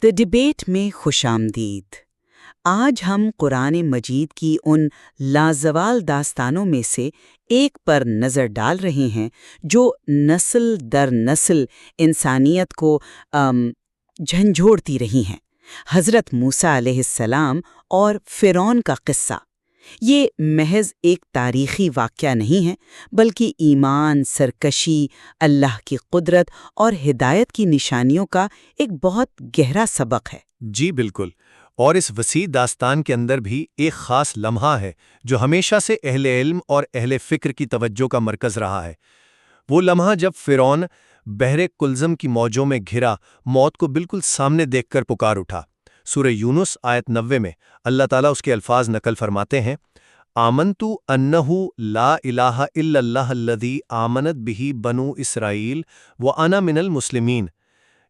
دی debate میں خوش آمدید۔ آج ہم قرآن مجید کی ان لازوال داستانوں میں سے ایک پر نظر ڈال رہے ہیں جو نسل در نسل انسانیت کو جھنجھوڑتی رہی ہیں۔ حضرت موسیٰ علیہ السلام اور فرعون کا قصہ یہ محض ایک تاریخی واقعہ نہیں ہے، بلکہ ایمان، سرکشی، اللہ کی قدرت اور ہدایت کی نشانیوں کا ایک بہت گہرا سبق ہے۔ جی بالکل، اور اس وسیع داستان کے اندر بھی ایک خاص لمحہ ہے جو ہمیشہ سے اہل علم اور اہل فکر کی توجہ کا مرکز رہا ہے۔ وہ لمحہ جب فرعون بحر کلزم کی موجوں میں گھرا موت کو بالکل سامنے دیکھ کر پکار اٹھا۔ سورہ یونس آیت 90 میں اللہ تعالیٰ اس کے الفاظ نقل فرماتے ہیں، آمنتو انہ لا الہ الا اللہ الذی آمنت بہ بنو اسرائیل وانا من المسلمین،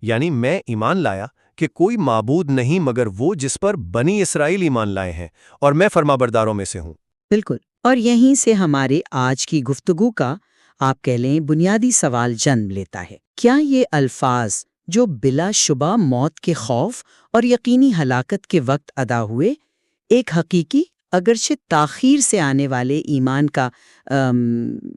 یعنی میں ایمان لایا کہ کوئی معبود نہیں مگر وہ جس پر بنی اسرائیل ایمان لائے ہیں، اور میں فرمانبرداروں میں سے ہوں۔ بالکل، اور یہیں سے ہمارے آج کی گفتگو کا آپ کہہ لیں بنیادی سوال جنم لیتا ہے۔ کیا یہ الفاظ جو بلا شبہ موت کے خوف اور یقینی ہلاکت کے وقت ادا ہوئے، ایک حقیقی اگرچہ تاخیر سے آنے والے ایمان کا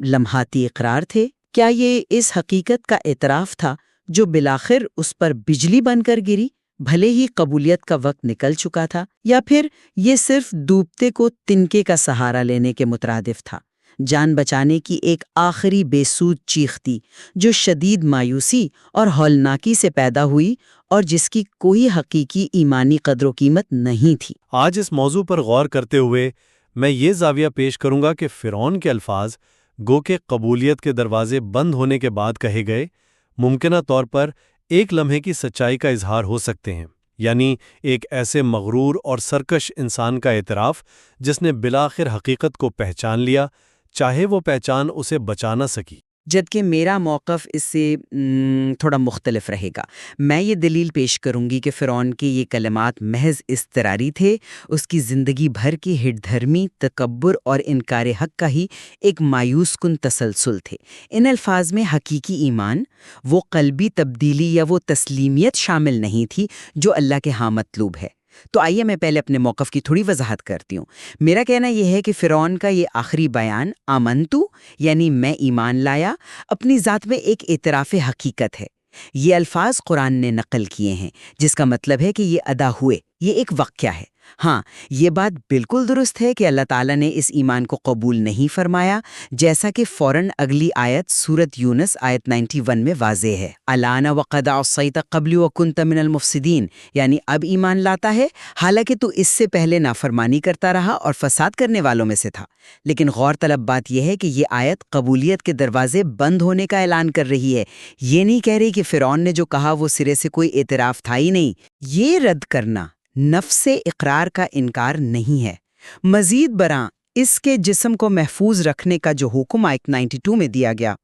لمحاتی اقرار تھے؟ کیا یہ اس حقیقت کا اعتراف تھا جو بالآخر اس پر بجلی بن کر گری، بھلے ہی قبولیت کا وقت نکل چکا تھا؟ یا پھر یہ صرف ڈوبتے کو تنکے کا سہارا لینے کے مترادف تھا، جان بچانے کی ایک آخری بے سود چیخ تھی جو شدید مایوسی اور ہولناکی سے پیدا ہوئی اور جس کی کوئی حقیقی ایمانی قدر و قیمت نہیں تھی؟ آج اس موضوع پر غور کرتے ہوئے میں یہ زاویہ پیش کروں گا کہ فرعون کے الفاظ گو کہ قبولیت کے دروازے بند ہونے کے بعد کہے گئے ممکنہ طور پر ایک لمحے کی سچائی کا اظہار ہو سکتے ہیں، یعنی ایک ایسے مغرور اور سرکش انسان کا اعتراف جس نے بالآخر حقیقت کو پہچان لیا، چاہے وہ پہچان اسے بچا نہ سکی۔ جبکہ میرا موقف اس سے تھوڑا مختلف رہے گا۔ میں یہ دلیل پیش کروں گی کہ فرعون کے یہ کلمات محض اضطراری تھے، اس کی زندگی بھر کی ہٹ دھرمی، تکبر اور انکار حق کا ہی ایک مایوس کن تسلسل تھے۔ ان الفاظ میں حقیقی ایمان، وہ قلبی تبدیلی یا وہ تسلیمیت شامل نہیں تھی جو اللہ کے ہاں مطلوب ہے۔ تو آئیے میں پہلے اپنے موقف کی تھوڑی وضاحت کرتی ہوں۔ میرا کہنا یہ ہے کہ فرعون کا یہ آخری بیان آمنتو یعنی میں ایمان لایا، اپنی ذات میں ایک اعتراف حقیقت ہے۔ یہ الفاظ قرآن نے نقل کیے ہیں، جس کا مطلب ہے کہ یہ ادا ہوئے، یہ ایک واقعہ ہے۔ ہاں، یہ بات بالکل درست ہے کہ اللہ تعالیٰ نے اس ایمان کو قبول نہیں فرمایا، جیسا کہ فوراً اگلی آیت سورت یونس آیت 91 میں واضح ہے، الآن وقد عصیت قبل وکنت من المفسدین، یعنی اب ایمان لاتا ہے حالانکہ تو اس سے پہلے نافرمانی کرتا رہا اور فساد کرنے والوں میں سے تھا۔ لیکن غور طلب بات یہ ہے کہ یہ آیت قبولیت کے دروازے بند ہونے کا اعلان کر رہی ہے، یہ نہیں کہہ رہی کہ فرعون نے جو کہا وہ سرے سے کوئی اعتراف تھا ہی نہیں۔ یہ رد کرنا نفس اقرار کا انکار نہیں ہے، مزید برآں اس کے جسم کو محفوظ رکھنے کا جو حکم آیت 92 میں دیا گیا،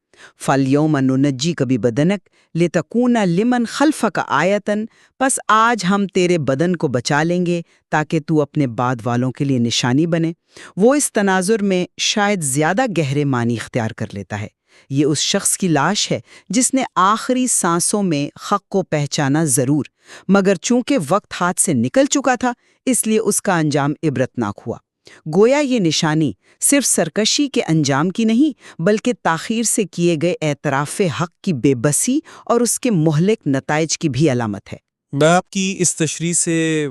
فَالْيَوْمَ نُنَجِّيكَ بِبَدَنِكَ لِتَكُونَ لِمَنْ خَلْفَكَ آیَةً، پس آج ہم تیرے بدن کو بچا لیں گے تاکہ تو اپنے بعد والوں کے لیے نشانی بنے۔ وہ اس تناظر میں شاید زیادہ گہرے معنی اختیار کر لیتا ہے۔ یہ اس شخص کی لاش ہے جس نے آخری سانسوں میں حق کو پہچانا ضرور، مگر چونکہ وقت ہاتھ سے نکل چکا تھا اس لیے اس کا انجام عبرتناک ہوا۔ گویا یہ نشانی صرف سرکشی کے انجام کی نہیں بلکہ تاخیر سے کیے گئے اعتراف حق کی بے بسی اور اس کے مہلک نتائج کی بھی علامت ہے۔ میں آپ کی اس تشریح سے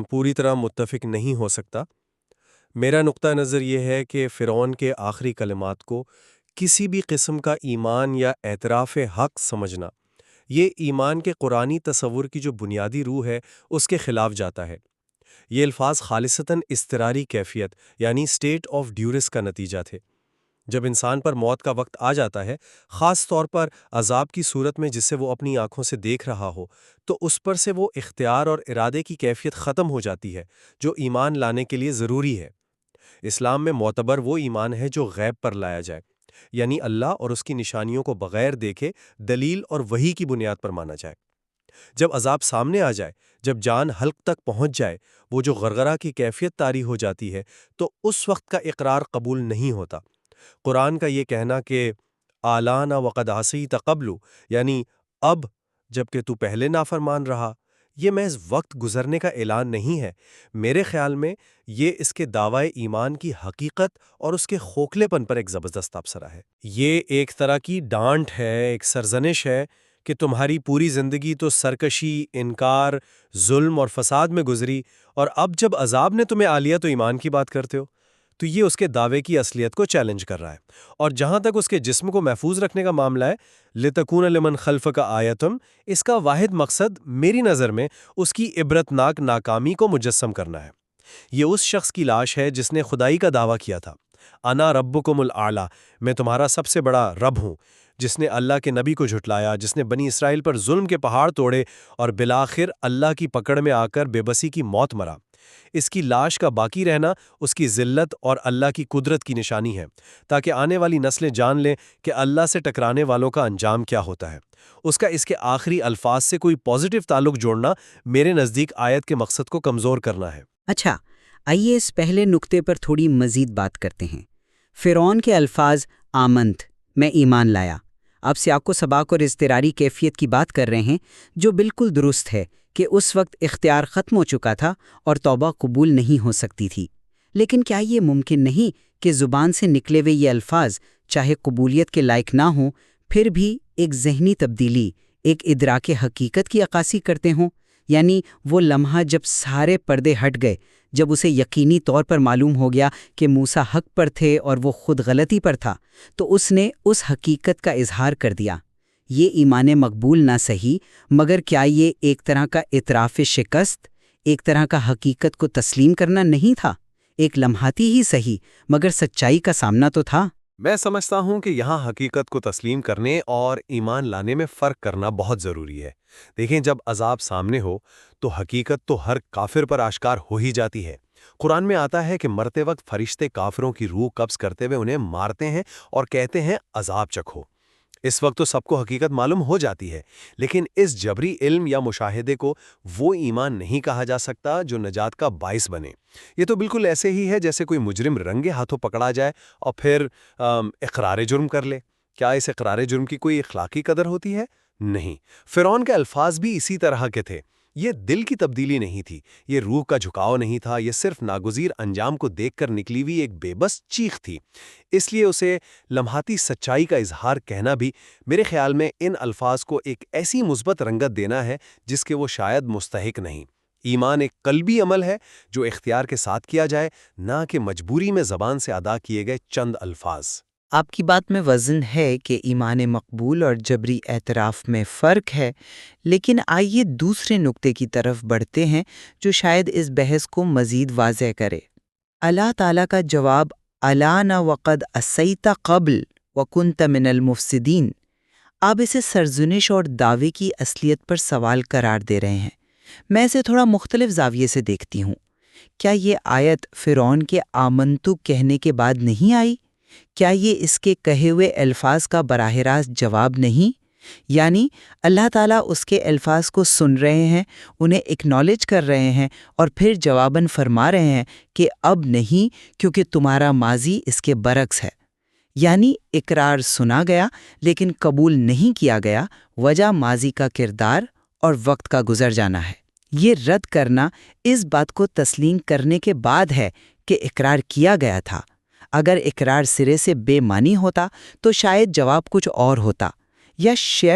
پوری طرح متفق نہیں ہو سکتا۔ میرا نقطہ نظر یہ ہے کہ فرعون کے آخری کلمات کو کسی بھی قسم کا ایمان یا اعتراف حق سمجھنا، یہ ایمان کے قرآنی تصور کی جو بنیادی روح ہے اس کے خلاف جاتا ہے۔ یہ الفاظ خالصتاً اضطراری کیفیت یعنی اسٹیٹ آف ڈیورس کا نتیجہ تھے۔ جب انسان پر موت کا وقت آ جاتا ہے، خاص طور پر عذاب کی صورت میں جسے وہ اپنی آنکھوں سے دیکھ رہا ہو، تو اس پر سے وہ اختیار اور ارادے کی کیفیت ختم ہو جاتی ہے جو ایمان لانے کے لیے ضروری ہے۔ اسلام میں معتبر وہ ایمان ہے جو غیب پر لایا جائے، یعنی اللہ اور اس کی نشانیوں کو بغیر دیکھے دلیل اور وحی کی بنیاد پر مانا جائے۔ جب عذاب سامنے آ جائے، جب جان حلق تک پہنچ جائے، وہ جو غرغرہ کی کیفیت طاری ہو جاتی ہے، تو اس وقت کا اقرار قبول نہیں ہوتا۔ قرآن کا یہ کہنا کہ آلان وقد عصیت قبل، یعنی اب جب کہ تو پہلے نافرمان رہا، یہ محض وقت گزرنے کا اعلان نہیں ہے، میرے خیال میں یہ اس کے دعوی ایمان کی حقیقت اور اس کے کھوکھلے پن پر ایک زبردست تبصرہ ہے۔ یہ ایک طرح کی ڈانٹ ہے، ایک سرزنش ہے کہ تمہاری پوری زندگی تو سرکشی، انکار، ظلم اور فساد میں گزری، اور اب جب عذاب نے تمہیں آ لیا تو ایمان کی بات کرتے ہو۔ تو یہ اس کے دعوے کی اصلیت کو چیلنج کر رہا ہے۔ اور جہاں تک اس کے جسم کو محفوظ رکھنے کا معاملہ ہے، لِتَكُونَ لِمَنْ خَلْفَكَ آیَةٌ، اس کا واحد مقصد میری نظر میں اس کی عبرتناک ناکامی کو مجسم کرنا ہے۔ یہ اس شخص کی لاش ہے جس نے خدائی کا دعویٰ کیا تھا، انا ربکم الاعلی، میں تمہارا سب سے بڑا رب ہوں، جس نے اللہ کے نبی کو جھٹلایا، جس نے بنی اسرائیل پر ظلم کے پہاڑ توڑے اور بالآخر اللہ کی پکڑ میں آ کر بے بسی کی موت مرا۔ اس کی لاش کا باقی رہنا اس کی ذلت اور اللہ کی قدرت کی نشانی ہے، تاکہ آنے والی نسلیں جان لیں کہ اللہ سے ٹکرانے والوں کا انجام کیا ہوتا ہے۔ اس کا اس کے آخری الفاظ سے کوئی پازیٹیو تعلق جوڑنا میرے نزدیک آیت کے مقصد کو کمزور کرنا ہے۔ اچھا، آئیے اس پہلے نقطے پر تھوڑی مزید بات کرتے ہیں۔ فرعون کے الفاظ آمنت، میں ایمان لایا، آپ سیاق و سباق اور اضطراری کیفیت کی بات کر رہے ہیں، جو بالکل درست ہے کہ اس وقت اختیار ختم ہو چکا تھا اور توبہ قبول نہیں ہو سکتی تھی۔ لیکن کیا یہ ممکن نہیں کہ زبان سے نکلے ہوئے یہ الفاظ چاہے قبولیت کے لائق نہ ہوں، پھر بھی ایک ذہنی تبدیلی، ایک ادراک حقیقت کی عکاسی کرتے ہوں؟ یعنی وہ لمحہ جب سارے پردے ہٹ گئے، جب اسے یقینی طور پر معلوم ہو گیا کہ موسیٰ حق پر تھے اور وہ خود غلطی پر تھا، تو اس نے اس حقیقت کا اظہار کر دیا۔ یہ ایمان مقبول نہ صحیح، مگر کیا یہ ایک طرح کا اعتراف شکست، ایک طرح کا حقیقت کو تسلیم کرنا نہیں تھا؟ ایک لمحاتی ہی صحیح، مگر سچائی کا سامنا تو تھا۔ میں سمجھتا ہوں کہ یہاں حقیقت کو تسلیم کرنے اور ایمان لانے میں فرق کرنا بہت ضروری ہے۔ دیکھیں، جب عذاب سامنے ہو تو حقیقت تو ہر کافر پر آشکار ہو ہی جاتی ہے۔ قرآن میں آتا ہے کہ مرتے وقت فرشتے کافروں کی روح قبض کرتے ہوئے انہیں مارتے ہیں اور کہتے ہیں عذاب چکھو۔ اس وقت تو سب کو حقیقت معلوم ہو جاتی ہے، لیکن اس جبری علم یا مشاہدے کو وہ ایمان نہیں کہا جا سکتا جو نجات کا باعث بنے۔ یہ تو بالکل ایسے ہی ہے جیسے کوئی مجرم رنگے ہاتھوں پکڑا جائے اور پھر اقرار جرم کر لے۔ کیا اس اقرار جرم کی کوئی اخلاقی قدر ہوتی ہے؟ نہیں۔ فرعون کے الفاظ بھی اسی طرح کے تھے۔ یہ دل کی تبدیلی نہیں تھی، یہ روح کا جھکاؤ نہیں تھا، یہ صرف ناگزیر انجام کو دیکھ کر نکلی ہوئی ایک بے بس چیخ تھی۔ اس لیے اسے لمحاتی سچائی کا اظہار کہنا بھی میرے خیال میں ان الفاظ کو ایک ایسی مثبت رنگت دینا ہے جس کے وہ شاید مستحق نہیں۔ ایمان ایک قلبی عمل ہے جو اختیار کے ساتھ کیا جائے، نہ کہ مجبوری میں زبان سے ادا کیے گئے چند الفاظ۔ آپ کی بات میں وزن ہے کہ ایمان مقبول اور جبری اعتراف میں فرق ہے، لیکن آئیے دوسرے نقطے کی طرف بڑھتے ہیں جو شاید اس بحث کو مزید واضح کرے۔ اللہ تعالیٰ کا جواب الا نہ وقد عصیت قبل وکنت من المفسدین، آپ اسے سرزنش اور دعوے کی اصلیت پر سوال قرار دے رہے ہیں۔ میں اسے تھوڑا مختلف زاویے سے دیکھتی ہوں۔ کیا یہ آیت فرعون کے آمنتو کہنے کے بعد نہیں آئی؟ کیا یہ اس کے کہے ہوئے الفاظ کا براہ راست جواب نہیں؟ یعنی اللہ تعالیٰ اس کے الفاظ کو سن رہے ہیں، انہیں اکنالج کر رہے ہیں، اور پھر جواباً فرما رہے ہیں کہ اب نہیں، کیونکہ تمہارا ماضی اس کے برعکس ہے۔ یعنی اقرار سنا گیا لیکن قبول نہیں کیا گیا، وجہ ماضی کا کردار اور وقت کا گزر جانا ہے۔ یہ رد کرنا اس بات کو تسلیم کرنے کے بعد ہے کہ اقرار کیا گیا تھا۔ اگر اقرار سرے سے بے معنی ہوتا تو شاید جواب کچھ اور ہوتا، یا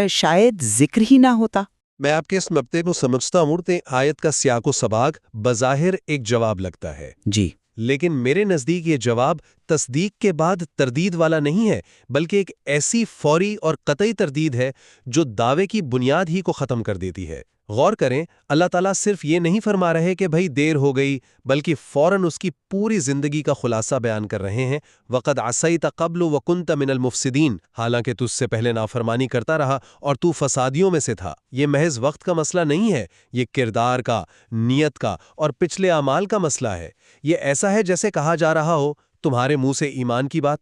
شاید ذکر ہی نہ ہوتا۔ میں آپ کے اس نقطے کو سمجھتا ہوں کہ آیت کا سیاق و سباق بظاہر ایک جواب لگتا ہے، جی، لیکن میرے نزدیک یہ جواب تصدیق کے بعد تردید والا نہیں ہے، بلکہ ایک ایسی فوری اور قطعی تردید ہے جو دعوے کی بنیاد ہی کو ختم کر دیتی ہے۔ غور کریں، اللہ تعالیٰ صرف یہ نہیں فرما رہے کہ بھئی دیر ہو گئی، بلکہ فوراً اس کی پوری زندگی کا خلاصہ بیان کر رہے ہیں۔ وقد عصیت قبل وکنت من المفسدین، حالانکہ تجھ سے پہلے نافرمانی کرتا رہا اور تو فسادیوں میں سے تھا۔ یہ محض وقت کا مسئلہ نہیں ہے، یہ کردار کا، نیت کا اور پچھلے اعمال کا مسئلہ ہے۔ یہ ایسا ہے جیسے کہا جا رہا ہو، تمہارے منہ سے ایمان کی بات،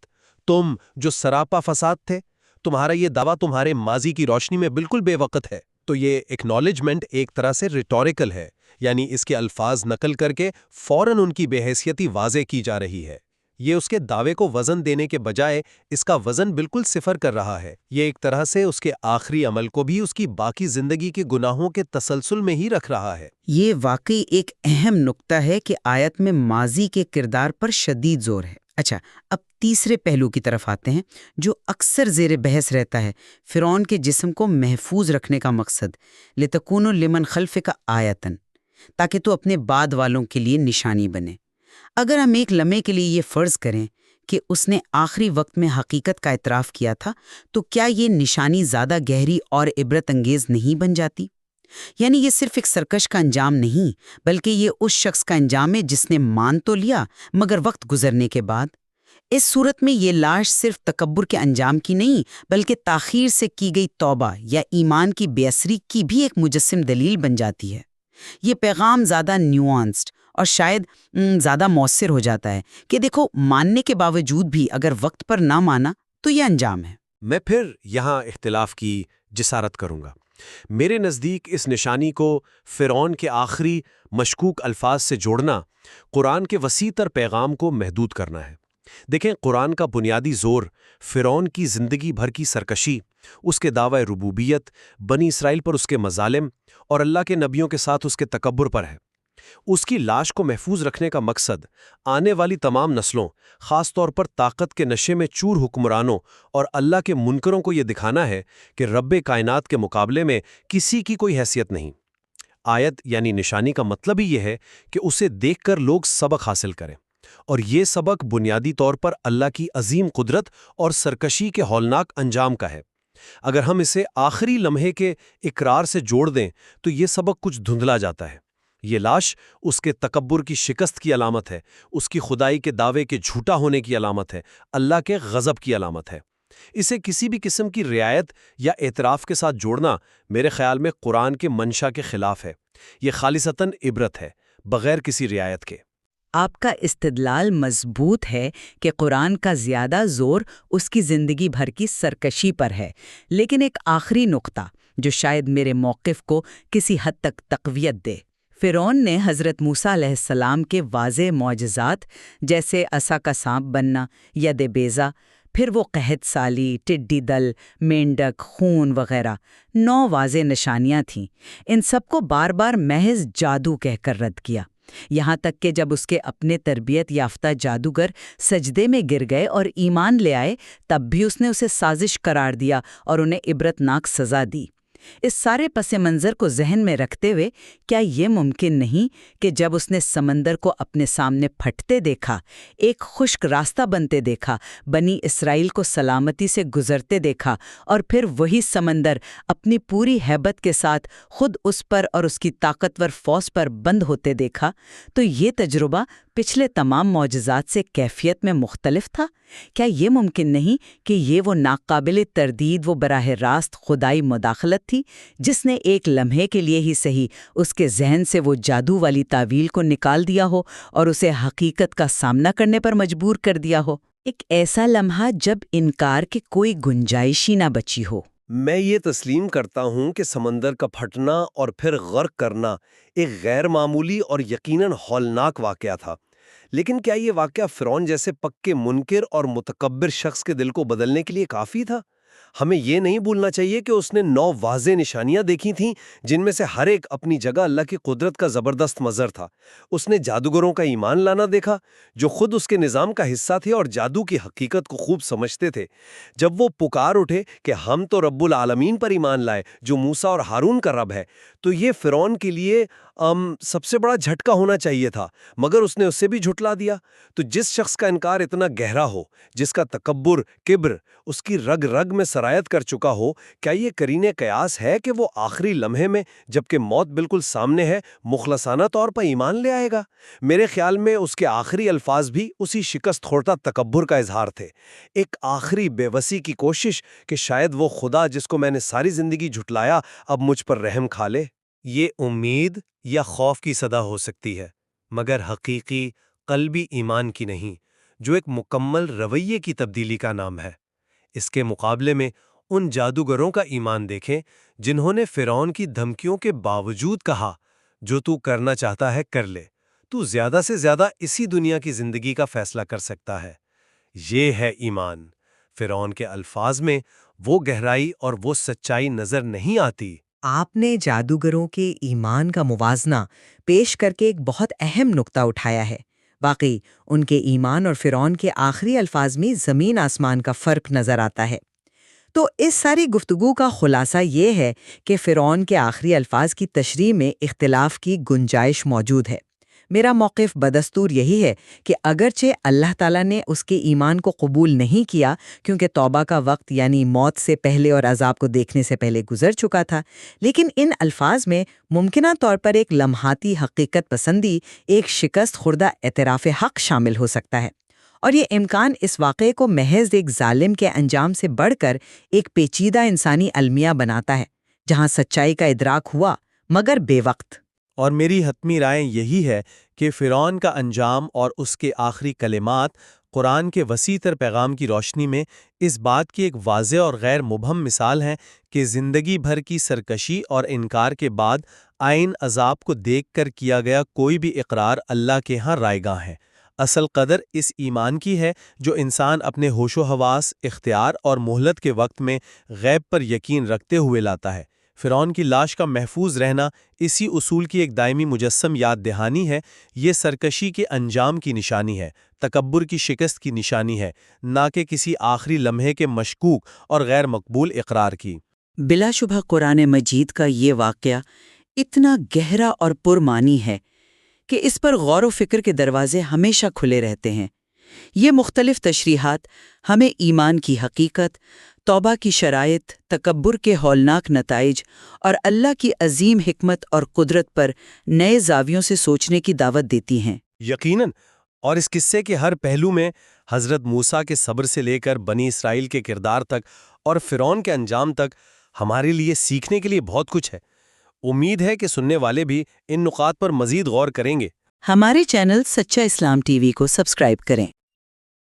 تم جو سراپا فساد تھے، تمہارا یہ دعویٰ تمہارے ماضی کی روشنی میں بالکل بے وقت ہے۔ تو یہ ایکنالجمنٹ ایک طرح سے ریٹوریکل ہے، یعنی اس کے الفاظ نقل کر کے فوراً ان کی بے حیثیتی واضح کی جا رہی ہے۔ یہ اس کے دعوے کو وزن دینے کے بجائے اس کا وزن بالکل صفر کر رہا ہے۔ یہ ایک طرح سے اس کے آخری عمل کو بھی اس کی باقی زندگی کے گناہوں کے تسلسل میں ہی رکھ رہا ہے۔ یہ واقعی ایک اہم نقطہ ہے کہ آیت میں ماضی کے کردار پر شدید زور ہے۔ اچھا، اب تیسرے پہلو کی طرف آتے ہیں جو اکثر زیر بحث رہتا ہے، فرعون کے جسم کو محفوظ رکھنے کا مقصد، لِتَكُونُ لِمَنْ خَلْفِكَ آیَةً، تاکہ تو اپنے بعد والوں کے لیے نشانی بنے۔ اگر ہم ایک لمحے کے لیے یہ فرض کریں کہ اس نے آخری وقت میں حقیقت کا اعتراف کیا تھا، تو کیا یہ نشانی زیادہ گہری اور عبرت انگیز نہیں بن جاتی؟ یعنی یہ صرف ایک سرکش کا انجام نہیں، بلکہ یہ اس شخص کا انجام ہے جس نے مان تو لیا مگر وقت گزرنے کے بعد۔ اس صورت میں یہ لاش صرف تکبر کے انجام کی نہیں، بلکہ تاخیر سے کی گئی توبہ یا ایمان کی بے اثری کی بھی ایک مجسم دلیل بن جاتی ہے۔ یہ پیغام زیادہ نیوانسڈ اور شاید زیادہ مؤثر ہو جاتا ہے کہ دیکھو، ماننے کے باوجود بھی اگر وقت پر نہ مانا تو یہ انجام ہے۔ میں پھر یہاں اختلاف کی جسارت کروں گا۔ میرے نزدیک اس نشانی کو فرعون کے آخری مشکوک الفاظ سے جوڑنا قرآن کے وسیع تر پیغام کو محدود کرنا ہے۔ دیکھیں، قرآن کا بنیادی زور فرعون کی زندگی بھر کی سرکشی، اس کے دعوی ربوبیت، بنی اسرائیل پر اس کے مظالم اور اللہ کے نبیوں کے ساتھ اس کے تکبر پر ہے۔ اس کی لاش کو محفوظ رکھنے کا مقصد آنے والی تمام نسلوں، خاص طور پر طاقت کے نشے میں چور حکمرانوں اور اللہ کے منکروں کو یہ دکھانا ہے کہ رب کائنات کے مقابلے میں کسی کی کوئی حیثیت نہیں۔ آیت یعنی نشانی کا مطلب ہی یہ ہے کہ اسے دیکھ کر لوگ سبق حاصل کریں، اور یہ سبق بنیادی طور پر اللہ کی عظیم قدرت اور سرکشی کے ہولناک انجام کا ہے۔ اگر ہم اسے آخری لمحے کے اقرار سے جوڑ دیں تو یہ سبق کچھ دھندلا جاتا ہے۔ یہ لاش اس کے تکبر کی شکست کی علامت ہے، اس کی خدائی کے دعوے کے جھوٹا ہونے کی علامت ہے، اللہ کے غضب کی علامت ہے۔ اسے کسی بھی قسم کی رعایت یا اعتراف کے ساتھ جوڑنا میرے خیال میں قرآن کے منشا کے خلاف ہے۔ یہ خالصتاً عبرت ہے، بغیر کسی رعایت کے۔ آپ کا استدلال مضبوط ہے کہ قرآن کا زیادہ زور اس کی زندگی بھر کی سرکشی پر ہے، لیکن ایک آخری نقطہ جو شاید میرے موقف کو کسی حد تک تقویت دے۔ فرعون نے حضرت موسیٰ علیہ السلام کے واضح معجزات جیسے عصا کا سانپ بننا، ید بیضا، پھر وہ قحط سالی، ٹڈی دل، مینڈک، خون وغیرہ 9 واضح نشانیاں تھیں۔ ان سب کو بار بار محض جادو کہہ کر رد کیا، یہاں تک کہ جب اس کے اپنے تربیت یافتہ جادوگر سجدے میں گر گئے اور ایمان لے آئے، تب بھی اس نے اسے سازش قرار دیا اور انہیں عبرتناک سزا دی۔ اس سارے پس منظر کو ذہن میں رکھتے ہوئے کیا یہ ممکن نہیں کہ جب اس نے سمندر کو اپنے سامنے پھٹتے دیکھا، ایک خشک راستہ بنتے دیکھا، بنی اسرائیل کو سلامتی سے گزرتے دیکھا، اور پھر وہی سمندر اپنی پوری ہیبت کے ساتھ خود اس پر اور اس کی طاقتور فوج پر بند ہوتے دیکھا، تو یہ تجربہ پچھلے تمام معجزات سے کیفیت میں مختلف تھا؟ کیا یہ ممکن نہیں کہ یہ وہ ناقابل تردید وہ براہ راست خدائی مداخلت تھی جس نے ایک لمحے کے لیے ہی صحیح اس کے ذہن سے وہ جادو والی تعویل کو نکال دیا ہو اور اسے حقیقت کا سامنا کرنے پر مجبور کر دیا ہو؟ ایک ایسا لمحہ جب انکار کی کوئی گنجائش ہی نہ بچی ہو۔ میں یہ تسلیم کرتا ہوں کہ سمندر کا پھٹنا اور پھر غرق کرنا ایک غیر معمولی اور یقیناً ہولناک واقعہ تھا، لیکن کیا یہ واقعہ فرعون جیسے پکے منکر اور متکبر شخص کے دل کو بدلنے کے لیے کافی تھا؟ ہمیں یہ نہیں بھولنا چاہیے کہ اس نے 9 واضح نشانیاں دیکھی تھیں، جن میں سے ہر ایک اپنی جگہ اللہ کی قدرت کا زبردست مظہر تھا۔ اس نے جادوگروں کا ایمان لانا دیکھا، جو خود اس کے نظام کا حصہ تھے اور جادو کی حقیقت کو خوب سمجھتے تھے۔ جب وہ پکار اٹھے کہ ہم تو رب العالمین پر ایمان لائے جو موسیٰ اور ہارون کا رب ہے، تو یہ فرعون کے لیے سب سے بڑا جھٹکا ہونا چاہیے تھا، مگر اس نے اسے بھی جھٹلا دیا۔ تو جس شخص کا انکار اتنا گہرا ہو، جس کا تکبر، کبر اس کی رگ رگ میں سرایت کر چکا ہو، کیا یہ قرینِ قیاس ہے کہ وہ آخری لمحے میں جبکہ موت بالکل سامنے ہے مخلصانہ طور پر ایمان لے آئے گا؟ میرے خیال میں اس کے آخری الفاظ بھی اسی شکست خوردہ تکبر کا اظہار تھے، ایک آخری بے وسی کی کوشش کہ شاید وہ خدا جس کو میں نے ساری زندگی جھٹلایا اب مجھ پر رحم کھا لے۔ یہ امید یا خوف کی صدا ہو سکتی ہے، مگر حقیقی قلبی ایمان کی نہیں، جو ایک مکمل رویے کی تبدیلی کا نام ہے۔ اس کے مقابلے میں ان جادوگروں کا ایمان دیکھیں جنہوں نے فرعون کی دھمکیوں کے باوجود کہا جو تو کرنا چاہتا ہے کر لے، تو زیادہ سے زیادہ اسی دنیا کی زندگی کا فیصلہ کر سکتا ہے۔ یہ ہے ایمان۔ فرعون کے الفاظ میں وہ گہرائی اور وہ سچائی نظر نہیں آتی۔ آپ نے جادوگروں کے ایمان کا موازنہ پیش کر کے ایک بہت اہم نقطہ اٹھایا ہے۔ واقعی ان کے ایمان اور فرعون کے آخری الفاظ میں زمین آسمان کا فرق نظر آتا ہے۔ تو اس ساری گفتگو کا خلاصہ یہ ہے کہ فرعون کے آخری الفاظ کی تشریح میں اختلاف کی گنجائش موجود ہے۔ میرا موقف بدستور یہی ہے کہ اگرچہ اللہ تعالیٰ نے اس کے ایمان کو قبول نہیں کیا کیونکہ توبہ کا وقت یعنی موت سے پہلے اور عذاب کو دیکھنے سے پہلے گزر چکا تھا، لیکن ان الفاظ میں ممکنہ طور پر ایک لمحاتی حقیقت پسندی، ایک شکست خوردہ اعتراف حق شامل ہو سکتا ہے۔ اور یہ امکان اس واقعے کو محض ایک ظالم کے انجام سے بڑھ کر ایک پیچیدہ انسانی المیہ بناتا ہے، جہاں سچائی کا ادراک ہوا مگر بے وقت۔ اور میری حتمی رائے یہی ہے کہ فرعون کا انجام اور اس کے آخری کلمات قرآن کے وسیع تر پیغام کی روشنی میں اس بات کی ایک واضح اور غیر مبہم مثال ہیں کہ زندگی بھر کی سرکشی اور انکار کے بعد آئین عذاب کو دیکھ کر کیا گیا کوئی بھی اقرار اللہ کے ہاں رائے گاں ہے۔ اصل قدر اس ایمان کی ہے جو انسان اپنے ہوش و حواس، اختیار اور مہلت کے وقت میں غیب پر یقین رکھتے ہوئے لاتا ہے۔ فرعون کی لاش کا محفوظ رہنا اسی اصول کی ایک دائمی مجسم یاد دہانی ہے۔ یہ سرکشی کے انجام کی نشانی ہے، تکبر کی شکست کی نشانی ہے، نہ کہ کسی آخری لمحے کے مشکوک اور غیر مقبول اقرار کی۔ بلا شبہ قرآن مجید کا یہ واقعہ اتنا گہرا اور پرمعنی ہے کہ اس پر غور و فکر کے دروازے ہمیشہ کھلے رہتے ہیں۔ یہ مختلف تشریحات ہمیں ایمان کی حقیقت، توبہ کی شرائط، تکبر کے ہولناک نتائج اور اللہ کی عظیم حکمت اور قدرت پر نئے زاویوں سے سوچنے کی دعوت دیتی ہیں۔ یقیناً، اور اس قصے کے ہر پہلو میں حضرت موسیٰ کے صبر سے لے کر بنی اسرائیل کے کردار تک اور فرعون کے انجام تک ہمارے لیے سیکھنے کے لیے بہت کچھ ہے۔ امید ہے کہ سننے والے بھی ان نقاط پر مزید غور کریں گے۔ ہمارے چینل سچا اسلام ٹی وی کو سبسکرائب کریں۔